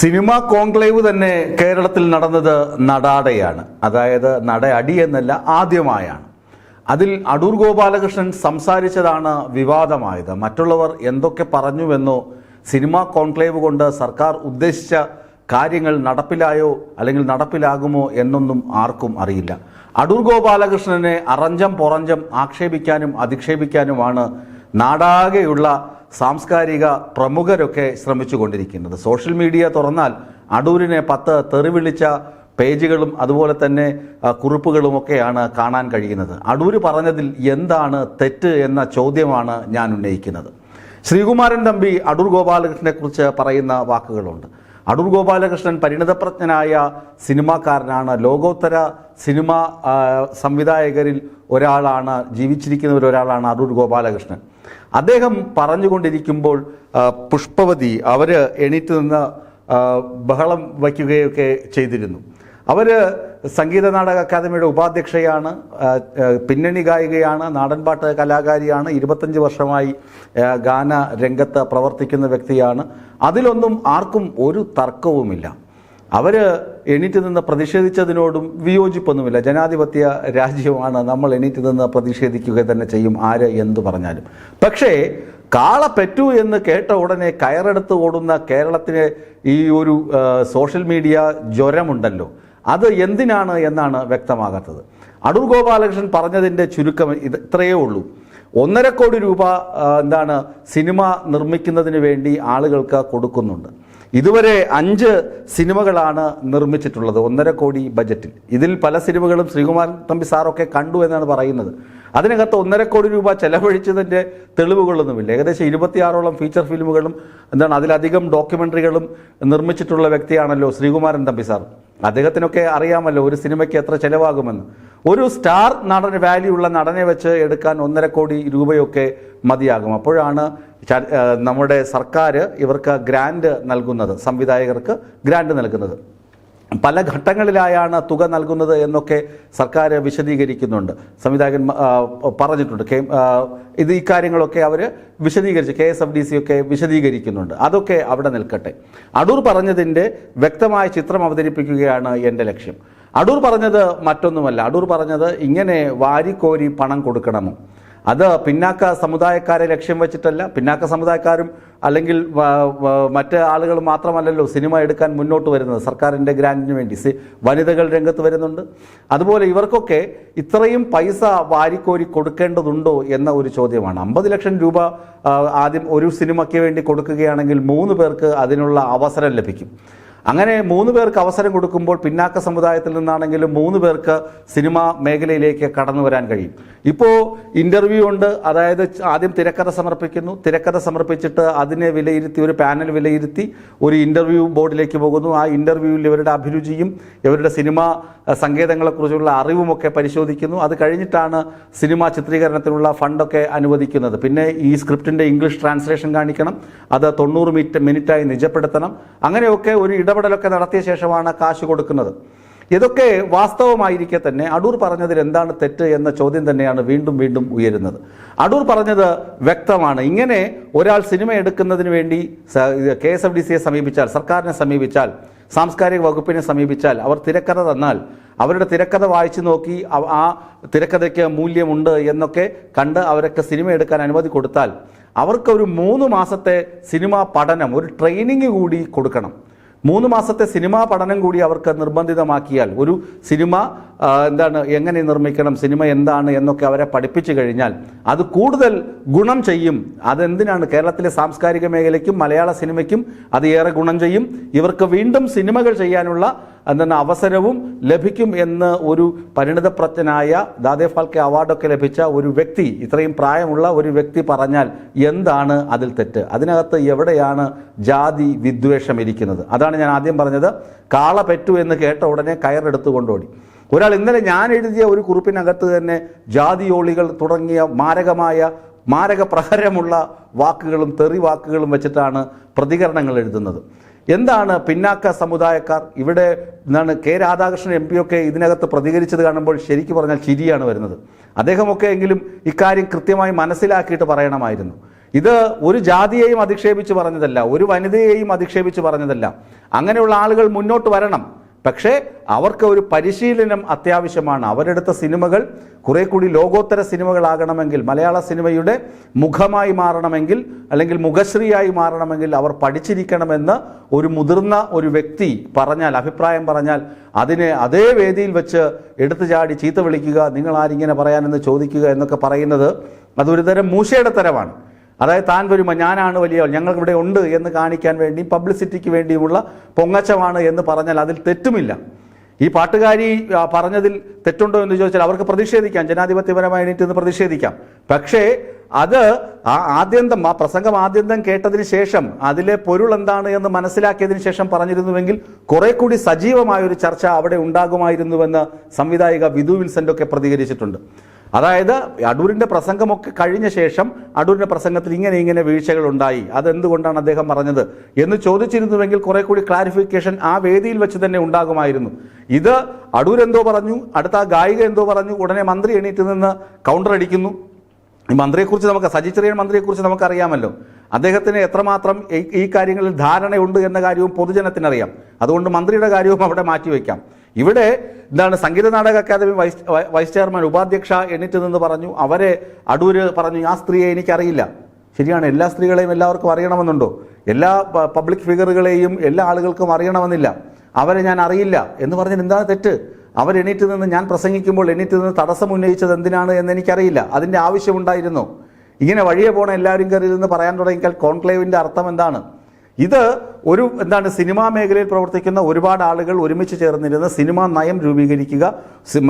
Cinema conclave തന്നെ കേരളത്തിൽ നടന്നത് നടാടെയാണ്. അതായത് നടയടി എന്നല്ല, ആദ്യമായാണ്. അതിൽ അടൂർ ഗോപാലകൃഷ്ണൻ സംസാരിച്ചതാണ് വിവാദമായത്. മറ്റുള്ളവർ എന്തൊക്കെ പറഞ്ഞുവെന്നോ സിനിമാ കോൺക്ലേവ് കൊണ്ട് സർക്കാർ ഉദ്ദേശിച്ച കാര്യങ്ങൾ നടപ്പിലായോ അല്ലെങ്കിൽ നടപ്പിലാകുമോ എന്നൊന്നും ആർക്കും അറിയില്ല. അടൂർ ഗോപാലകൃഷ്ണനെ അറഞ്ചം പൊറഞ്ചം ആക്ഷേപിക്കാനും അധിക്ഷേപിക്കാനുമാണ് നാടാകെയുള്ള സാംസ്കാരിക പ്രമുഖരൊക്കെ ശ്രമിച്ചുകൊണ്ടിരിക്കുന്നത്. സോഷ്യൽ മീഡിയ തുറന്നാൽ അടൂരിനെ 10 തെറിവിളിച്ച പേജുകളും അതുപോലെ തന്നെ കുറിപ്പുകളുമൊക്കെയാണ് കാണാൻ കഴിയുന്നത്. അടൂര് പറഞ്ഞതിൽ എന്താണ് തെറ്റ് എന്ന ചോദ്യമാണ് ഞാൻ ഉന്നയിക്കുന്നത്. ശ്രീകുമാരൻ തമ്പി അടൂർ ഗോപാലകൃഷ്ണനെ കുറിച്ച് പറയുന്ന വാക്കുകളുണ്ട്. അടൂർ ഗോപാലകൃഷ്ണൻ പരിണിതപ്രജ്ഞനായ സിനിമാക്കാരനാണ്. ലോകോത്തര സിനിമ സംവിധായകരിൽ ഒരാളാണ്, ജീവിച്ചിരിക്കുന്നവരൊരാളാണ് അടൂർ ഗോപാലകൃഷ്ണൻ. അദ്ദേഹം പറഞ്ഞുകൊണ്ടിരിക്കുമ്പോൾ പുഷ്പവതി അവർ എണീറ്റ് നിന്ന് ബഹളം വയ്ക്കുകയൊക്കെ ചെയ്തിരുന്നു. അവർ സംഗീത നാടക അക്കാദമിയുടെ ഉപാധ്യക്ഷയാണ്, പിന്നണി ഗായികയാണ്, നാടൻപാട്ട് കലാകാരിയാണ്, 25 വർഷമായി ഗാന രംഗത്ത് പ്രവർത്തിക്കുന്ന വ്യക്തിയാണ്. അതിലൊന്നും ആർക്കും ഒരു തർക്കവുമില്ല. അവർ എണീറ്റ് നിന്ന് പ്രതിഷേധിച്ചതിനോടും വിയോജിപ്പൊന്നുമില്ല. ജനാധിപത്യ രാജ്യമാണ്, നമ്മൾ എണീറ്റ് നിന്ന് പ്രതിഷേധിക്കുക തന്നെ ചെയ്യും, ആര് എന്തു പറഞ്ഞാലും. പക്ഷേ കാള പെറ്റു എന്ന് കേട്ട ഉടനെ കയറെടുത്ത് ഓടുന്ന കേരളത്തിന് ഈ ഒരു സോഷ്യൽ മീഡിയ ജ്വരമുണ്ടല്ലോ, അത് എന്തിനാണ് എന്നാണ് വ്യക്തമാകാത്തത്. അടൂർ ഗോപാലകൃഷ്ണൻ പറഞ്ഞതിൻ്റെ ചുരുക്കം ഇത്രയേ ഉള്ളൂ. 1.5 കോടി രൂപ സിനിമ നിർമ്മിക്കുന്നതിന് വേണ്ടി ആളുകൾക്ക് കൊടുക്കുന്നുണ്ട്. ഇതുവരെ 5 സിനിമകളാണ് നിർമ്മിച്ചിട്ടുള്ളത് 1.5 കോടി ബജറ്റിൽ. ഇതിൽ പല സിനിമകളും ശ്രീകുമാരൻ തമ്പി സാറൊക്കെ കണ്ടു എന്നാണ് പറയുന്നത്. അതിനകത്ത് 1.5 കോടി രൂപ ചെലവഴിച്ചതിൻ്റെ തെളിവുകളൊന്നുമില്ല. ഏകദേശം 26ഓളം ഫീച്ചർ ഫിലിമുകളും അതിലധികം ഡോക്യുമെൻ്ററികളും നിർമ്മിച്ചിട്ടുള്ള വ്യക്തിയാണല്ലോ ശ്രീകുമാരൻ തമ്പി സാർ. അദ്ദേഹത്തിനൊക്കെ അറിയാമല്ലോ ഒരു സിനിമയ്ക്ക് എത്ര ചിലവാകുമെന്ന്. ഒരു സ്റ്റാർ നടന് വാല്യൂ ഉള്ള നടനെ വെച്ച് എടുക്കാൻ 1.5 കോടി രൂപയൊക്കെ മതിയാകും. അപ്പോഴാണ് നമ്മുടെ സർക്കാർ ഇവർക്ക് ഗ്രാൻഡ് നൽകുന്നത്, സംവിധായകർക്ക് ഗ്രാൻഡ് നൽകുന്നത്. പല ഘട്ടങ്ങളിലായാണ് തുക നൽകുന്നത് എന്നൊക്കെ സർക്കാർ വിശദീകരിക്കുന്നുണ്ട്. സംവിധായകൻ പറഞ്ഞിട്ടുണ്ട്. ഈ കാര്യങ്ങളൊക്കെ അവർ വിശദീകരിച്ച് KSFDC ഒക്കെ വിശദീകരിക്കുന്നുണ്ട്. അതൊക്കെ അവിടെ നിൽക്കട്ടെ. അടൂർ പറഞ്ഞതിൻ്റെ വ്യക്തമായ ചിത്രം അവതരിപ്പിക്കുകയാണ് എൻ്റെ ലക്ഷ്യം. അടൂർ പറഞ്ഞത് മറ്റൊന്നുമല്ല. അടൂർ പറഞ്ഞത് ഇങ്ങനെ വാരിക്കോരി പണം കൊടുക്കണമോ, അത് പിന്നാക്ക സമുദായക്കാരെ ലക്ഷ്യം വെച്ചിട്ടല്ല. പിന്നാക്ക സമുദായക്കാരും അല്ലെങ്കിൽ മറ്റ് ആളുകൾ മാത്രമല്ലല്ലോ സിനിമ എടുക്കാൻ മുന്നോട്ട് വരുന്നത്. സർക്കാരിൻ്റെ ഗ്രാൻഡിന് വേണ്ടി വനിതകൾ രംഗത്ത് വരുന്നുണ്ട്. അതുപോലെ ഇവർക്കൊക്കെ ഇത്രയും പൈസ വാരിക്കോരി കൊടുക്കേണ്ടതുണ്ടോ എന്ന ഒരു ചോദ്യമാണ്. 50 ലക്ഷം രൂപ ആദ്യം ഒരു സിനിമയ്ക്ക് വേണ്ടി കൊടുക്കുകയാണെങ്കിൽ 3 പേർക്ക് അതിനുള്ള അവസരം ലഭിക്കും. അങ്ങനെ 3 പേർക്ക് അവസരം കൊടുക്കുമ്പോൾ പിന്നാക്ക സമുദായത്തിൽ നിന്നാണെങ്കിലും 3 പേർക്ക് സിനിമാ മേഖലയിലേക്ക് കടന്നു വരാൻ കഴിയും. ഇപ്പോൾ ഇൻ്റർവ്യൂ ഉണ്ട്. അതായത് ആദ്യം തിരക്കഥ സമർപ്പിക്കുന്നു. തിരക്കഥ സമർപ്പിച്ചിട്ട് അതിനെ വിലയിരുത്തി ഒരു പാനൽ വിലയിരുത്തി ഒരു ഇൻ്റർവ്യൂ ബോർഡിലേക്ക് പോകുന്നു. ആ ഇൻ്റർവ്യൂവിൽ ഇവരുടെ അഭിരുചിയും ഇവരുടെ സിനിമാ സങ്കേതങ്ങളെക്കുറിച്ചുള്ള അറിവുമൊക്കെ പരിശോധിക്കുന്നു. അത് കഴിഞ്ഞിട്ടാണ് സിനിമ ചിത്രീകരണത്തിനുള്ള ഫണ്ടൊക്കെ അനുവദിക്കുന്നത്. പിന്നെ ഈ സ്ക്രിപ്റ്റിൻ്റെ ഇംഗ്ലീഷ് ട്രാൻസ്ലേഷൻ കാണിക്കണം, അത് 90 മിനിറ്റായി നിജപ്പെടുത്തണം. അങ്ങനെയൊക്കെ ഒരു ഇടപെടലൊക്കെ നടത്തിയ ശേഷമാണ് കാശ് കൊടുക്കുന്നത്. ഇതൊക്കെ വാസ്തവമായിരിക്കെ തന്നെ അടൂർ പറഞ്ഞതിൽ എന്താണ് തെറ്റ് എന്ന ചോദ്യം തന്നെയാണ് വീണ്ടും വീണ്ടും ഉയരുന്നത്. അടൂർ പറഞ്ഞത് വ്യക്തമാണ്. ഇങ്ങനെ ഒരാൾ സിനിമ എടുക്കുന്നതിന് വേണ്ടി KSFDCയെ സമീപിച്ചാൽ, സർക്കാരിനെ സമീപിച്ചാൽ, സാംസ്കാരിക വകുപ്പിനെ സമീപിച്ചാൽ, അവർ തിരക്കഥ തന്നാൽ അവരുടെ തിരക്കഥ വായിച്ചു നോക്കി ആ തിരക്കഥയ്ക്ക് മൂല്യമുണ്ട് എന്നൊക്കെ കണ്ട് അവരൊക്കെ സിനിമ എടുക്കാൻ അനുമതി കൊടുത്താൽ അവർക്ക് ഒരു 3 മാസത്തെ സിനിമാ പഠനം, ഒരു ട്രെയിനിങ് കൂടി കൊടുക്കണം. 3 മാസത്തെ സിനിമാ പഠനം കൂടി അവർക്ക് നിർബന്ധിതമാക്കിയാൽ ഒരു സിനിമ എങ്ങനെ നിർമ്മിക്കണം, സിനിമ എന്താണ് എന്നൊക്കെ അവരെ പഠിപ്പിച്ചു കഴിഞ്ഞാൽ അത് കൂടുതൽ ഗുണം ചെയ്യും. അതെന്തിനാണ് കേരളത്തിലെ സാംസ്കാരിക മേഖലയ്ക്കും മലയാള സിനിമയ്ക്കും അത് ഏറെ ഗുണം ചെയ്യും. ഇവർക്ക് വീണ്ടും സിനിമകൾ ചെയ്യാനുള്ള അവസരവും ലഭിക്കും എന്ന് ഒരു പരിണിതപ്രജ്ഞനായ ദാദേ ഫാൽക്കെ അവാർഡൊക്കെ ലഭിച്ച ഒരു വ്യക്തി, ഇത്രയും പ്രായമുള്ള ഒരു വ്യക്തി പറഞ്ഞാൽ എന്താണ് അതിൽ തെറ്റ്? അതിനകത്ത് എവിടെയാണ് ജാതി വിദ്വേഷം ഇരിക്കുന്നത്? അതാണ് ഞാൻ ആദ്യം പറഞ്ഞത്. കാള പെറ്റു എന്ന് കേട്ട ഉടനെ കയറെടുത്ത് കൊണ്ടോടി. ഒരാൾ ഇന്നലെ ഞാൻ എഴുതിയ ഒരു കുറിപ്പിനകത്ത് തന്നെ ജാതിയോളികൾ തുടങ്ങിയ മാരക പ്രഹരമുള്ള വാക്കുകളും തെറി വാക്കുകളും വെച്ചിട്ടാണ് പ്രതികരണങ്ങൾ എഴുതുന്നത്. എന്താണ് പിന്നാക്ക സമുദായക്കാർ? ഇവിടെ കെ രാധാകൃഷ്ണൻ MP ഒക്കെ ഇതിനകത്ത് പ്രതികരിച്ചത് കാണുമ്പോൾ ശരിക്കും പറഞ്ഞാൽ ചിരിയാണ് വരുന്നത്. അദ്ദേഹമൊക്കെ എങ്കിലും ഇക്കാര്യം കൃത്യമായി മനസ്സിലാക്കിയിട്ട് പറയണമായിരുന്നു. ഇത് ഒരു ജാതിയെയും അധിക്ഷേപിച്ച് പറഞ്ഞതല്ല, ഒരു വനിതയെയും അധിക്ഷേപിച്ച് പറഞ്ഞതല്ല. അങ്ങനെയുള്ള ആളുകൾ മുന്നോട്ട് വരണം. പക്ഷേ അവർക്ക് ഒരു പരിശീലനം അത്യാവശ്യമാണ്. അവരെടുത്ത സിനിമകൾ കുറെ കൂടി ലോകോത്തര സിനിമകളാകണമെങ്കിൽ, മലയാള സിനിമയുടെ മുഖമായി മാറണമെങ്കിൽ, അല്ലെങ്കിൽ മുഖശ്രീയായി മാറണമെങ്കിൽ അവർ പഠിച്ചിരിക്കണമെന്ന് ഒരു മുതിർന്ന ഒരു വ്യക്തി പറഞ്ഞാൽ, അഭിപ്രായം പറഞ്ഞാൽ അതിനെ അതേ വേദിയിൽ വെച്ച് എടുത്തു ചാടി ചീത്ത വിളിക്കുക, നിങ്ങൾ ആരിങ്ങനെ പറയാനെന്ന് ചോദിക്കുക എന്നൊക്കെ പറയുന്നത് അതൊരു തരം മൂശയുടെ തരമാണ്. അതായത് താൻ വരുമ്പോൾ ഞാനാണ് വലിയ, ഞങ്ങൾക്കിവിടെ ഉണ്ട് എന്ന് കാണിക്കാൻ വേണ്ടി, പബ്ലിസിറ്റിക്ക് വേണ്ടിയുമുള്ള പൊങ്ങച്ചമാണ് എന്ന് പറഞ്ഞാൽ അതിൽ തെറ്റുമില്ല. ഈ പാട്ടുകാരി പറഞ്ഞതിൽ തെറ്റുണ്ടോ എന്ന് ചോദിച്ചാൽ അവർക്ക് പ്രതിഷേധിക്കാം, ജനാധിപത്യപരമായി എണീറ്റ് പ്രതിഷേധിക്കാം. പക്ഷേ അത് ആ പ്രസംഗം ആദ്യന്തം കേട്ടതിന് ശേഷം അതിലെ പൊരുൾ എന്താണ് എന്ന് മനസ്സിലാക്കിയതിന് ശേഷം പറഞ്ഞിരുന്നുവെങ്കിൽ കുറെ കൂടി സജീവമായ ഒരു ചർച്ച അവിടെ ഉണ്ടാകുമായിരുന്നുവെന്ന് സംവിധായിക വിധു വിൽസന്റ് ഒക്കെ പ്രതികരിച്ചിട്ടുണ്ട്. അതായത് അടൂരിൻ്റെ പ്രസംഗമൊക്കെ കഴിഞ്ഞ ശേഷം അടൂരിൻ്റെ പ്രസംഗത്തിൽ ഇങ്ങനെ വീഴ്ചകൾ ഉണ്ടായി, അതെന്തുകൊണ്ടാണ് അദ്ദേഹം പറഞ്ഞത് എന്ന് ചോദിച്ചിരുന്നുവെങ്കിൽ കുറെ കൂടി ക്ലാരിഫിക്കേഷൻ ആ വേദിയിൽ വെച്ച് തന്നെ ഉണ്ടാകുമായിരുന്നു. ഇത് അടൂർ എന്തോ പറഞ്ഞു, അടുത്ത ഗായിക എന്തോ പറഞ്ഞു, ഉടനെ മന്ത്രി എണീറ്റ് നിന്ന് കൗണ്ടർ അടിക്കുന്നു. ഈ മന്ത്രിയെക്കുറിച്ച് സജി ചെറിയാൻ മന്ത്രിയെക്കുറിച്ച് നമുക്കറിയാമല്ലോ. അദ്ദേഹത്തിന് എത്രമാത്രം ഈ കാര്യങ്ങളിൽ ധാരണയുണ്ട് എന്ന കാര്യവും പൊതുജനത്തിനറിയാം. അതുകൊണ്ട് മന്ത്രിയുടെ കാര്യവും അവിടെ മാറ്റിവെക്കാം. ഇവിടെ Sangeetha Nataka academy vice chairman ഉപാധ്യക്ഷ എണീറ്റ് നിന്ന് പറഞ്ഞു, അവരെ അടൂര് പറഞ്ഞു ആ സ്ത്രീയെ എനിക്കറിയില്ല. ശരിയാണ്, എല്ലാ സ്ത്രീകളെയും എല്ലാവർക്കും അറിയണമെന്നുണ്ടോ? എല്ലാ പബ്ലിക് ഫിഗറുകളെയും എല്ലാ ആളുകൾക്കും അറിയണമെന്നില്ല. അവരെ ഞാൻ അറിയില്ല എന്ന് പറഞ്ഞാൽ എന്താണ് തെറ്റ്? അവരെണീറ്റ് നിന്ന്, ഞാൻ പ്രസംഗിക്കുമ്പോൾ എണീറ്റ് നിന്ന് തടസ്സം ഉന്നയിച്ചത് എന്തിനാണ് എന്ന് എനിക്കറിയില്ല. അതിൻ്റെ ആവശ്യമുണ്ടായിരുന്നു? ഇങ്ങനെ വഴിയെ പോണ എല്ലാവരും കയറി നിന്ന് പറയാൻ തുടങ്ങിയാൽ കോൺക്ലേവിൻ്റെ അർത്ഥം എന്താണ്? ഇത് ഒരു സിനിമാ മേഖലയിൽ പ്രവർത്തിക്കുന്ന ഒരുപാട് ആളുകൾ ഒരുമിച്ച് ചേർന്നിരുന്ന് സിനിമാ നയം രൂപീകരിക്കുക,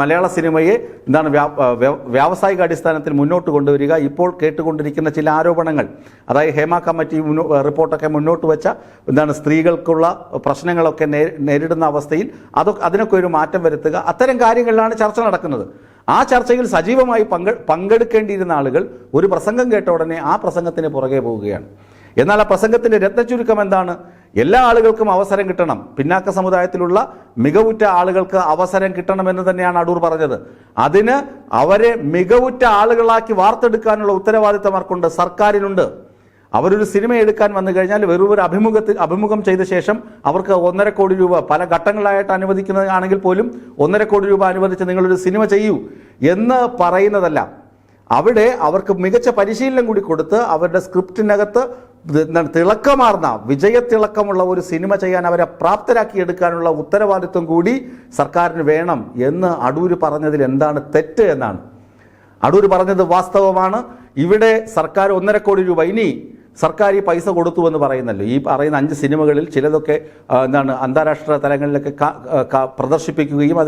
മലയാള സിനിമയെ വ്യാവസായിക അടിസ്ഥാനത്തിൽ മുന്നോട്ട് കൊണ്ടുവരിക. ഇപ്പോൾ കേട്ടുകൊണ്ടിരിക്കുന്ന ചില ആരോപണങ്ങൾ, അതായത് ഹേമ കമ്മിറ്റി റിപ്പോർട്ടൊക്കെ മുന്നോട്ട് വെച്ച സ്ത്രീകൾക്കുള്ള പ്രശ്നങ്ങളൊക്കെ നേരിടുന്ന അവസ്ഥയിൽ അതിനൊക്കെ ഒരു മാറ്റം വരുത്തുക, അത്തരം കാര്യങ്ങളിലാണ് ചർച്ച നടക്കുന്നത്. ആ ചർച്ചയിൽ സജീവമായി പങ്കെടുക്കേണ്ടിയിരുന്ന ആളുകൾ ഒരു പ്രസംഗം കേട്ട ഉടനെ ആ പ്രസംഗത്തിന് പുറകെ പോവുകയാണ്. എന്നാൽ ആ പ്രസംഗത്തിന്റെ രത്നചുരുക്കം എന്താണ്? എല്ലാ ആളുകൾക്കും അവസരം കിട്ടണം, പിന്നാക്ക സമുദായത്തിലുള്ള മികവുറ്റ ആളുകൾക്ക് അവസരം കിട്ടണമെന്ന് തന്നെയാണ് അടൂർ പറഞ്ഞത്. അതിന് അവരെ മികവുറ്റ ആളുകളാക്കി വാർത്തെടുക്കാനുള്ള ഉത്തരവാദിത്തമാർക്കുണ്ട്, സർക്കാരിനുണ്ട്. അവരൊരു സിനിമ എടുക്കാൻ വന്നു കഴിഞ്ഞാൽ വെറും ഒരു അഭിമുഖം ചെയ്ത ശേഷം അവർക്ക് 1.5 കോടി രൂപ പല ഘട്ടങ്ങളായിട്ട് അനുവദിക്കുന്നതാണെങ്കിൽ പോലും 1.5 കോടി രൂപ അനുവദിച്ച് നിങ്ങളൊരു സിനിമ ചെയ്യൂ എന്ന് പറയുന്നതല്ല. അവിടെ അവർക്ക് മികച്ച പരിശീലനം കൂടി കൊടുത്ത് അവരുടെ സ്ക്രിപ്റ്റിനകത്ത് തിളക്കമാർന്ന വിജയത്തിളക്കമുള്ള ഒരു സിനിമ ചെയ്യാൻ അവരെ പ്രാപ്തരാക്കി എടുക്കാനുള്ള ഉത്തരവാദിത്വം കൂടി സർക്കാരിന് വേണം എന്ന് അടൂര് പറഞ്ഞതിൽ എന്താണ് തെറ്റ് എന്നാണ്. അടൂര് പറഞ്ഞത് വാസ്തവമാണ്. ഇവിടെ സർക്കാർ 1.5 കോടി രൂപ ഇനി സർക്കാർ ഈ പൈസ കൊടുത്തു എന്ന് പറയുന്നല്ലോ. ഈ പറയുന്ന 5 സിനിമകളിൽ ചിലതൊക്കെ അന്താരാഷ്ട്ര തലങ്ങളിലൊക്കെ പ്രദർശിപ്പിക്കുകയും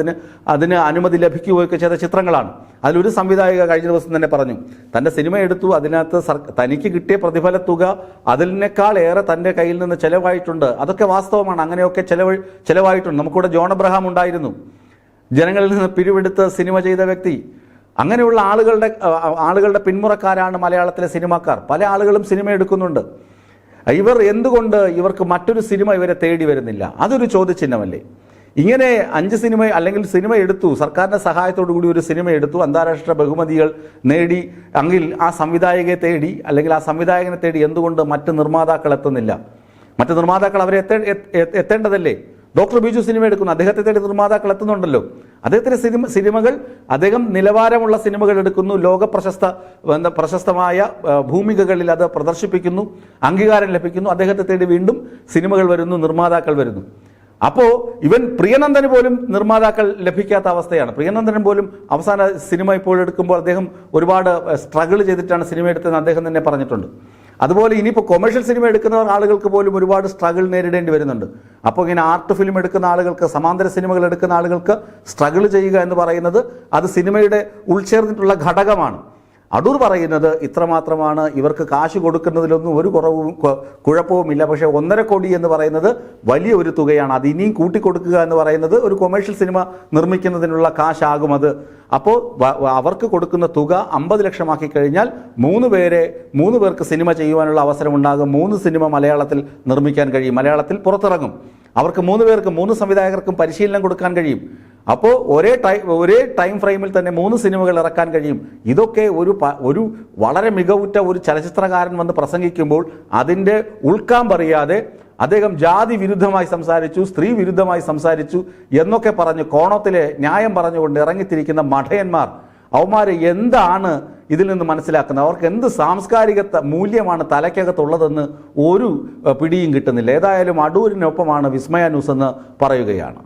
അതിന് അനുമതി ലഭിക്കുകയൊക്കെ ചെയ്ത ചിത്രങ്ങളാണ്. അതിലൊരു സംവിധായിക കഴിഞ്ഞ ദിവസം തന്നെ പറഞ്ഞു, തൻ്റെ സിനിമ എടുത്തു, അതിനകത്ത് തനിക്ക് കിട്ടിയ പ്രതിഫല തുക അതിനേക്കാൾ ഏറെ തൻ്റെ കയ്യിൽ നിന്ന് ചെലവായിട്ടുണ്ട്. അതൊക്കെ വാസ്തവമാണ്, അങ്ങനെയൊക്കെ ചെലവായിട്ടുണ്ട്. നമുക്കിവിടെ ജോൺ അബ്രഹാം ഉണ്ടായിരുന്നു, ജനങ്ങളിൽ നിന്ന് പിരിവെടുത്ത് സിനിമ ചെയ്ത വ്യക്തി. അങ്ങനെയുള്ള ആളുകളുടെ പിന്മുറക്കാരാണ് മലയാളത്തിലെ സിനിമാക്കാർ. പല ആളുകളും സിനിമ എടുക്കുന്നുണ്ട്. എന്തുകൊണ്ട് ഇവർക്ക് മറ്റൊരു സിനിമ ഇവരെ തേടി വരുന്നില്ല? അതൊരു ചോദ്യചിഹ്നമല്ലേ? ഇങ്ങനെ 5 സിനിമ അല്ലെങ്കിൽ സിനിമ എടുത്തു, സർക്കാരിൻ്റെ സഹായത്തോടു കൂടി ഒരു സിനിമ എടുത്തു, അന്താരാഷ്ട്ര ബഹുമതികൾ നേടി, എങ്കിൽ ആ സംവിധായകനെ തേടി അല്ലെങ്കിൽ ആ സംവിധായകനെ തേടി എന്തുകൊണ്ട് മറ്റ് നിർമ്മാതാക്കൾ എത്തുന്നില്ല? മറ്റ് നിർമ്മാതാക്കൾ അവരെ എത്തേണ്ടതല്ലേ? ഡോക്ടർ ബിജു സിനിമ എടുക്കുന്നു, അദ്ദേഹത്തെ തേടി നിർമ്മാതാക്കൾ എത്തുന്നുണ്ടല്ലോ. അദ്ദേഹത്തിൻ്റെ സിനിമകൾ, അദ്ദേഹം നിലവാരമുള്ള സിനിമകൾ എടുക്കുന്നു, പ്രശസ്തമായ ഭൂമികകളിൽ അത് പ്രദർശിപ്പിക്കുന്നു, അംഗീകാരം ലഭിക്കുന്നു, അദ്ദേഹത്തെ തേടി വീണ്ടും സിനിമകൾ വരുന്നു, നിർമ്മാതാക്കൾ വരുന്നു. അപ്പോൾ പ്രിയനന്ദന് പോലും നിർമ്മാതാക്കൾ ലഭിക്കാത്ത അവസ്ഥയാണ്. പ്രിയനന്ദൻ പോലും അവസാന സിനിമ ഇപ്പോൾ എടുക്കുമ്പോൾ അദ്ദേഹം ഒരുപാട് സ്ട്രഗിൾ ചെയ്തിട്ടാണ് സിനിമ എടുത്തതെന്ന് അദ്ദേഹം തന്നെ പറഞ്ഞിട്ടുണ്ട്. അതുപോലെ ഇനിയിപ്പോൾ കൊമേഴ്ഷ്യൽ സിനിമ എടുക്കുന്ന ആളുകൾക്ക് പോലും ഒരുപാട് സ്ട്രഗിൾ നേരിടേണ്ടി വരുന്നുണ്ട്. അപ്പോൾ ഇങ്ങനെ ആർട്ട് ഫിലിം എടുക്കുന്ന ആളുകൾക്ക്, സമാന്തര സിനിമകൾ എടുക്കുന്ന ആളുകൾക്ക് സ്ട്രഗിൾ ചെയ്യുക എന്ന് പറയുന്നത് അത് സിനിമയുടെ ഉൾച്ചേർന്നിട്ടുള്ള ഘടകമാണ്. അടൂർ പറയുന്നത് ഇത്രമാത്രമാണ്, ഇവർക്ക് കാശ് കൊടുക്കുന്നതിലൊന്നും ഒരു കുഴപ്പവുമില്ല. പക്ഷേ 1.5 കോടി എന്ന് പറയുന്നത് വലിയ ഒരു തുകയാണ്. അത് ഇനിയും കൂട്ടിക്കൊടുക്കുക എന്ന് പറയുന്നത് ഒരു കൊമേഴ്ഷ്യൽ സിനിമ നിർമ്മിക്കുന്നതിനുള്ള കാശാകും അത്. അപ്പോൾ അവർക്ക് കൊടുക്കുന്ന തുക 50 ലക്ഷമാക്കി കഴിഞ്ഞാൽ 3 പേർക്ക് സിനിമ ചെയ്യുവാനുള്ള അവസരം ഉണ്ടാകും. 3 സിനിമ മലയാളത്തിൽ നിർമ്മിക്കാൻ കഴിയും, മലയാളത്തിൽ പുറത്തിറങ്ങും. അവർക്ക് 3 പേർക്കും 3 സംവിധായകർക്കും പരിശീലനം കൊടുക്കാൻ കഴിയും. അപ്പോൾ ഒരേ ടൈം ഫ്രെയിമിൽ തന്നെ 3 സിനിമകൾ ഇറക്കാൻ കഴിയും. ഇതൊക്കെ ഒരു വളരെ മികവുറ്റ ഒരു ചലച്ചിത്രകാരൻ വന്ന് പ്രസംഗിക്കുമ്പോൾ അതിൻ്റെ ഉൾക്കാമ്പറിയാതെ അദ്ദേഹം ജാതി വിരുദ്ധമായി സംസാരിച്ചു, സ്ത്രീ വിരുദ്ധമായി സംസാരിച്ചു എന്നൊക്കെ പറഞ്ഞ് കോണത്തിലെ ന്യായം പറഞ്ഞുകൊണ്ട് ഇറങ്ങിത്തിരിക്കുന്ന മഠയന്മാർ, അവന്മാർ എന്താണ് ഇതിൽ നിന്ന് മനസ്സിലാക്കുന്നത്? അവർക്ക് എന്ത് സാംസ്കാരിക മൂല്യമാണ് തലയ്ക്കകത്തുള്ളതെന്ന് ഒരു പിടിയും കിട്ടുന്നില്ല. ഏതായാലും അടൂരിനൊപ്പമാണ് വിസ്മയ ന്യൂസ് എന്ന് പറയുകയാണ്.